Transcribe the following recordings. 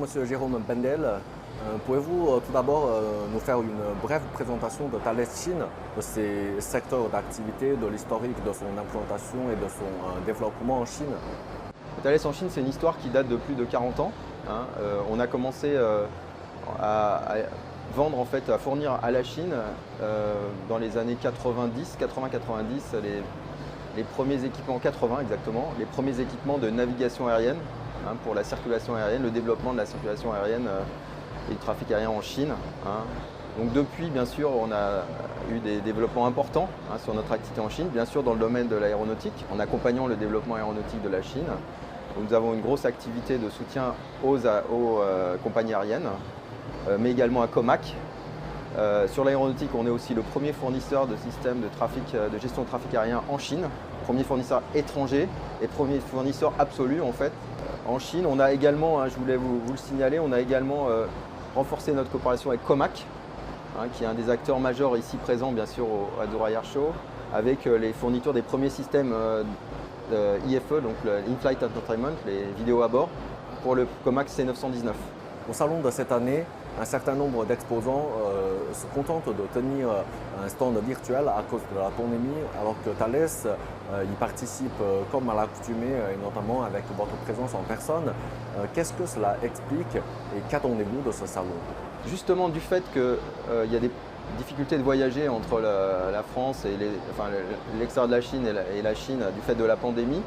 Monsieur Jérôme Bendel. Pouvez-vous tout d'abord nous faire une brève présentation de Thales Chine, de ses secteurs d'activité, de l'historique de son implantation et de son développement en Chine? Thales en Chine, c'est une histoire qui date de plus de 40 ans. On a commencé à vendre, en fait, à fournir à la Chine dans les années 90, 80-90, les premiers équipements, 80 exactement, les premiers équipements de navigation aérienne pour la circulation aérienne, le développement de la circulation aérienne et du trafic aérien en Chine. Donc depuis, bien sûr, on a eu des développements importants sur notre activité en Chine, bien sûr dans le domaine de l'aéronautique, en accompagnant le développement aéronautique de la Chine. Donc, nous avons une grosse activité de soutien aux compagnies aériennes, mais également à Comac. Sur l'aéronautique, on est aussi le premier fournisseur de systèmes de gestion de trafic aérien en Chine, premier fournisseur étranger et premier fournisseur absolu en fait. En Chine, on a également, je voulais vous le signaler, on a également renforcé notre coopération avec Comac, qui est un des acteurs majeurs ici présents bien sûr à Dubai Air Show, avec les fournitures des premiers systèmes IFE, donc le In-Flight Entertainment, les vidéos à bord, pour le Comac C919. Au salon de cette année, un certain nombre d'exposants se contentent de tenir un stand virtuel à cause de la pandémie, alors que Thales y participe comme à l'accoutumée, et notamment avec votre présence en personne. Qu'est-ce que cela explique et qu'attendez-vous de ce salon? Justement du fait qu'il y a des difficultés de voyager entre la France et l'extérieur de la Chine et la Chine du fait de la pandémie,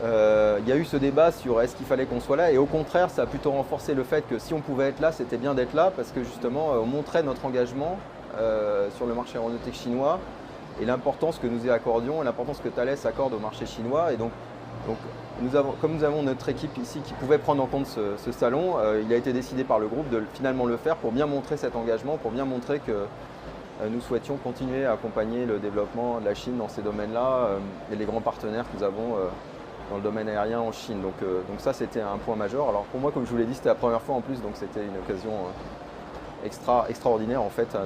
il y a eu ce débat sur est-ce qu'il fallait qu'on soit là, et au contraire ça a plutôt renforcé le fait que si on pouvait être là, c'était bien d'être là parce que justement on montrait notre engagement sur le marché aéronautique chinois et l'importance que nous y accordions et l'importance que Thales accorde au marché chinois. Et donc comme nous avons notre équipe ici qui pouvait prendre en compte ce salon, il a été décidé par le groupe de finalement le faire pour bien montrer cet engagement, pour bien montrer que nous souhaitions continuer à accompagner le développement de la Chine dans ces domaines-là et les grands partenaires que nous avons dans le domaine aérien en Chine. Donc ça, c'était un point majeur. Alors pour moi, comme je vous l'ai dit, c'était la première fois en plus, donc c'était une occasion extraordinaire en fait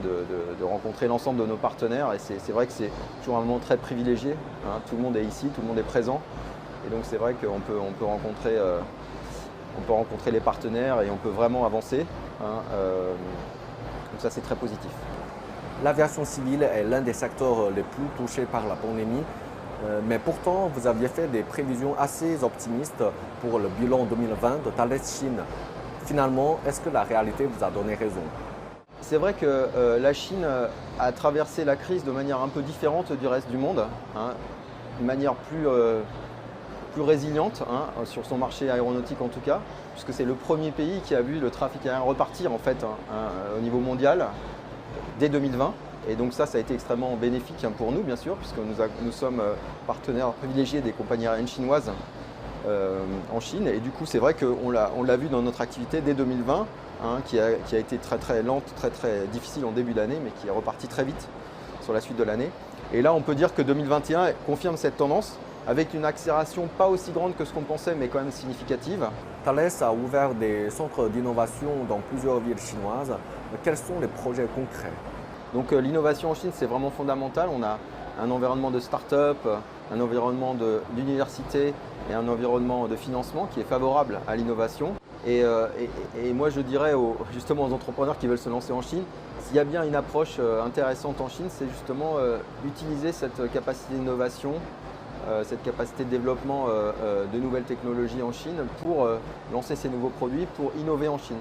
de rencontrer l'ensemble de nos partenaires. Et c'est vrai que c'est toujours un moment très privilégié. Tout le monde est ici, tout le monde est présent. Et donc c'est vrai qu'on peut rencontrer les partenaires et on peut vraiment avancer. Donc ça, c'est très positif. L'aviation civile est l'un des secteurs les plus touchés par la pandémie. Mais pourtant, vous aviez fait des prévisions assez optimistes pour le bilan 2020 de Thales Chine. Finalement, est-ce que la réalité vous a donné raison? C'est vrai que la Chine a traversé la crise de manière un peu différente du reste du monde, de manière plus résiliente sur son marché aéronautique en tout cas, puisque c'est le premier pays qui a vu le trafic aérien repartir en fait au niveau mondial dès 2020. Et donc ça a été extrêmement bénéfique pour nous, bien sûr, puisque nous sommes partenaires privilégiés des compagnies aériennes chinoises en Chine. Et du coup, c'est vrai qu'on l'a vu dans notre activité dès 2020, qui a été très lente, très difficile en début d'année, mais qui est reparti très vite sur la suite de l'année. Et là, on peut dire que 2021 confirme cette tendance, avec une accélération pas aussi grande que ce qu'on pensait, mais quand même significative. Thales a ouvert des centres d'innovation dans plusieurs villes chinoises. Quels sont les projets concrets? Donc l'innovation en Chine, c'est vraiment fondamental. On a un environnement de start-up, un environnement d'université et un environnement de financement qui est favorable à l'innovation. Et moi, je dirais justement aux entrepreneurs qui veulent se lancer en Chine, s'il y a bien une approche intéressante en Chine, c'est justement utiliser cette capacité d'innovation, cette capacité de développement de nouvelles technologies en Chine pour lancer ces nouveaux produits, pour innover en Chine.